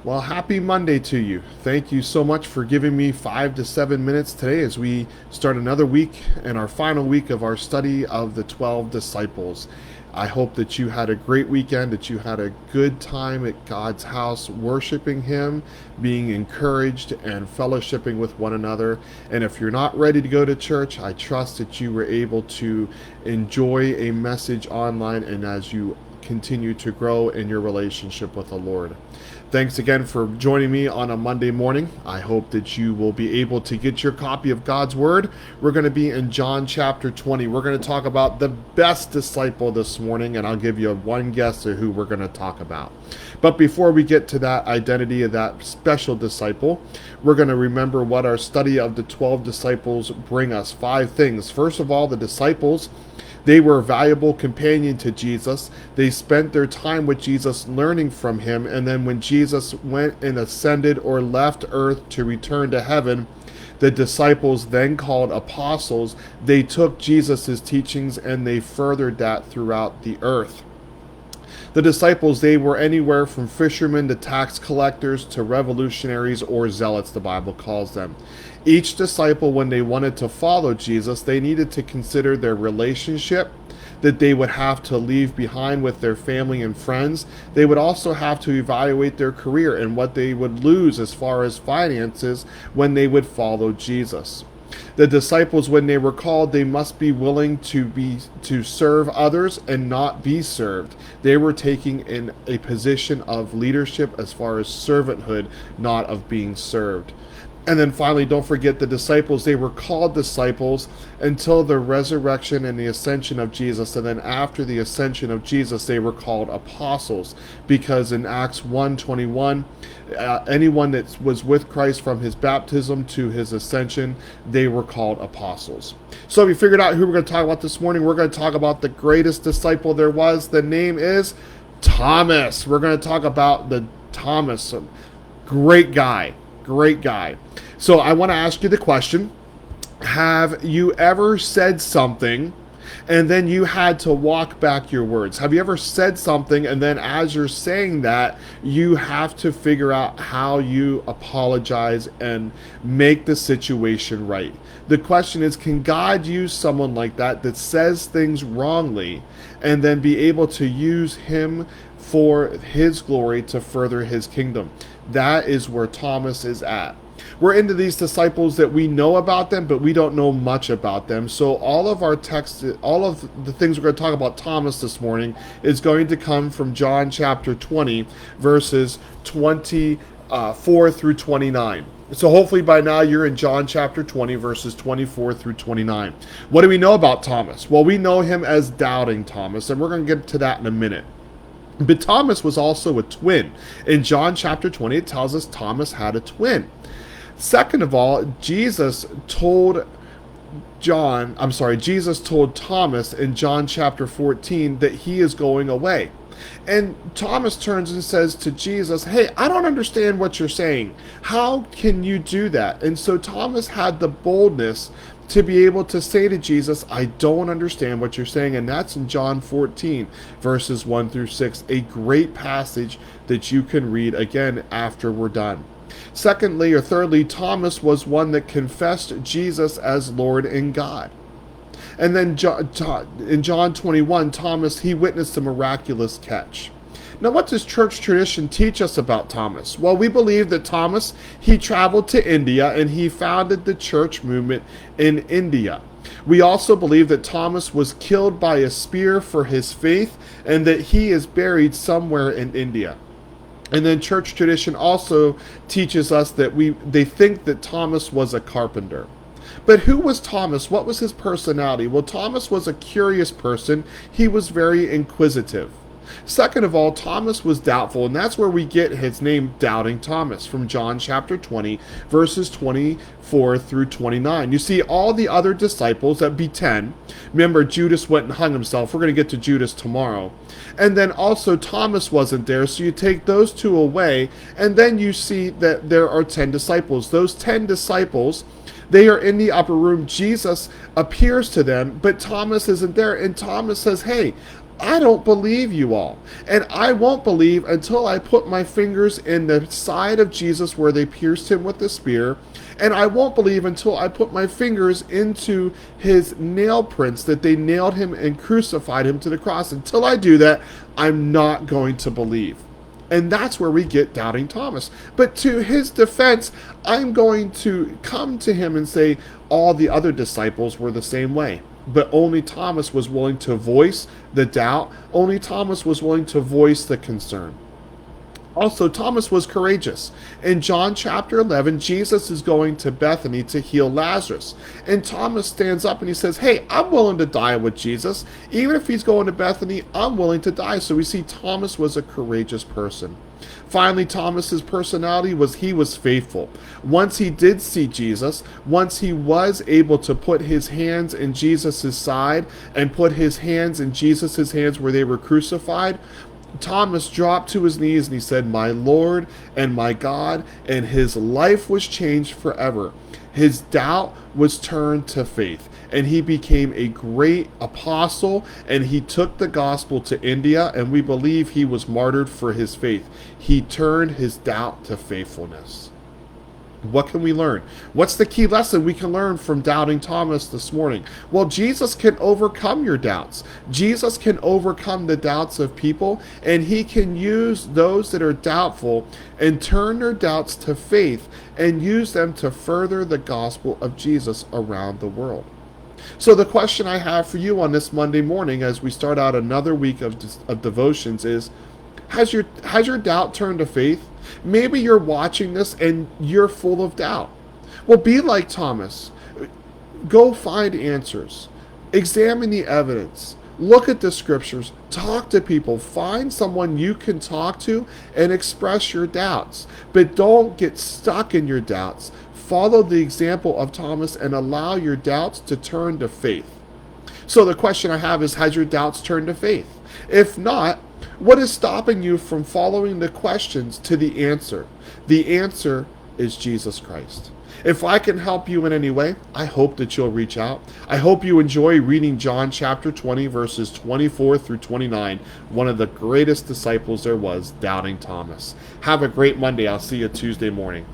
Well, happy Monday to you. Thank you so much for giving me 5 to 7 minutes today as we start another week and our final week of our study of the 12 disciples. I hope that you had a great weekend, that you had a good time at God's house, worshiping Him, being encouraged, and fellowshipping with one another. And if you're not ready to go to church, I trust that you were able to enjoy a message online and as you continue to grow in your relationship with the Lord. Thanks again for joining me on a Monday morning. I hope that you will be able to get your copy of God's Word. We're going to be in John chapter 20. We're going to talk about the best disciple this morning, and I'll give you one guess of who we're going to talk about. But before we get to that identity of that special disciple, we're going to remember what our study of the 12 disciples bring us. 5 things. First of all, the disciples, they were a valuable companion to Jesus. They spent their time with Jesus learning from him. And then when Jesus went and ascended or left earth to return to heaven, the disciples, then called apostles, they took Jesus' teachings and they furthered that throughout the earth. The disciples, they were anywhere from fishermen to tax collectors to revolutionaries or zealots, the Bible calls them. Each disciple, when they wanted to follow Jesus, they needed to consider their relationship that they would have to leave behind with their family and friends. They would also have to evaluate their career and what they would lose as far as finances when they would follow Jesus. The disciples, when they were called, they must be willing to serve others and not be served. They were taking in a position of leadership as far as servanthood, not of being served. And then finally, don't forget the disciples. They were called disciples until the resurrection and the ascension of Jesus. And then after the ascension of Jesus, they were called apostles. Because in Acts 1:21, anyone that was with Christ from his baptism to his ascension, they were called apostles. So we figured out who we're going to talk about this morning. We're going to talk about the greatest disciple there was. The name is Thomas. We're going to talk about the Thomas. Great guy. Great guy. So I want to ask you the question, have you ever said something and then you had to walk back your words? Have you ever said something and then as you're saying that, you have to figure out how you apologize and make the situation right? The question is, can God use someone like that that says things wrongly and then be able to use him for his glory to further his kingdom? That is where Thomas is at. We're into these disciples that we know about them, but we don't know much about them. So all of our text, all of the things we're going to talk about Thomas this morning is going to come from John chapter 20, verses 24 through 29. So hopefully by now you're in John chapter 20, verses 24 through 29. What do we know about Thomas? Well, we know him as Doubting Thomas, and we're going to get to that in a minute. But Thomas was also a twin. In John chapter 20, it tells us Thomas had a twin. Second of all, Jesus told Thomas in John chapter 14 that he is going away. And Thomas turns and says to Jesus, "Hey, I don't understand what you're saying. How can you do that?" And so Thomas had the boldness to be able to say to Jesus, "I don't understand what you're saying." And that's in John 14, verses 1 through 6, a great passage that you can read again after we're done. Secondly, or thirdly, Thomas was one that confessed Jesus as Lord and God. And then in John 21, Thomas, he witnessed a miraculous catch. Now, what does church tradition teach us about Thomas? Well, we believe that Thomas, he traveled to India and he founded the church movement in India. We also believe that Thomas was killed by a spear for his faith and that he is buried somewhere in India. And then church tradition also teaches us that they think that Thomas was a carpenter. But who was Thomas? What was his personality? Well, Thomas was a curious person. He was very inquisitive. Second of all, Thomas was doubtful, and that's where we get his name, Doubting Thomas, from John chapter 20, verses 24 through 29. You see, all the other disciples, that'd be 10. Remember, Judas went and hung himself. We're going to get to Judas tomorrow. And then also Thomas wasn't there, so you take those two away, and then you see that there are 10 disciples. Those 10 disciples, they are in the upper room. Jesus appears to them, but Thomas isn't there. And Thomas says, "Hey, I don't believe you all. And I won't believe until I put my fingers in the side of Jesus where they pierced him with the spear. And I won't believe until I put my fingers into his nail prints that they nailed him and crucified him to the cross. Until I do that, I'm not going to believe. And that's where we get doubting Thomas. But to his defense, I'm going to come to him and say all the other disciples were the same way. But only Thomas was willing to voice the doubt. Only Thomas was willing to voice the concern. Also, Thomas was courageous. In John chapter 11, Jesus is going to Bethany to heal Lazarus. And Thomas stands up and he says, hey, I'm willing to die with Jesus. Even if he's going to Bethany, I'm willing to die. So we see Thomas was a courageous person. Finally, Thomas's personality was he was faithful. Once he did see Jesus, once he was able to put his hands in Jesus' side and put his hands in Jesus' hands where they were crucified, Thomas dropped to his knees and he said, my Lord and my God, and his life was changed forever. His doubt was turned to faith, and he became a great apostle, and he took the gospel to India, and we believe he was martyred for his faith. He turned his doubt to faithfulness. What can we learn? What's the key lesson we can learn from doubting Thomas this morning? Well, Jesus can overcome your doubts. Jesus can overcome the doubts of people, and he can use those that are doubtful and turn their doubts to faith and use them to further the gospel of Jesus around the world. So the question I have for you on this Monday morning as we start out another week of devotions is, has your doubt turned to faith? Maybe you're watching this and you're full of doubt. Well, be like Thomas. Go find answers. Examine the evidence. Look at the scriptures. Talk to people. Find someone you can talk to and express your doubts. But don't get stuck in your doubts. Follow the example of Thomas and allow your doubts to turn to faith. So the question I have is, has your doubts turned to faith? If not, what is stopping you from following the questions to the answer? The answer is Jesus Christ. If I can help you in any way, I hope that you'll reach out. I hope you enjoy reading John chapter 20, verses 24 through 29, one of the greatest disciples there was, doubting Thomas. Have a great Monday. I'll see you Tuesday morning.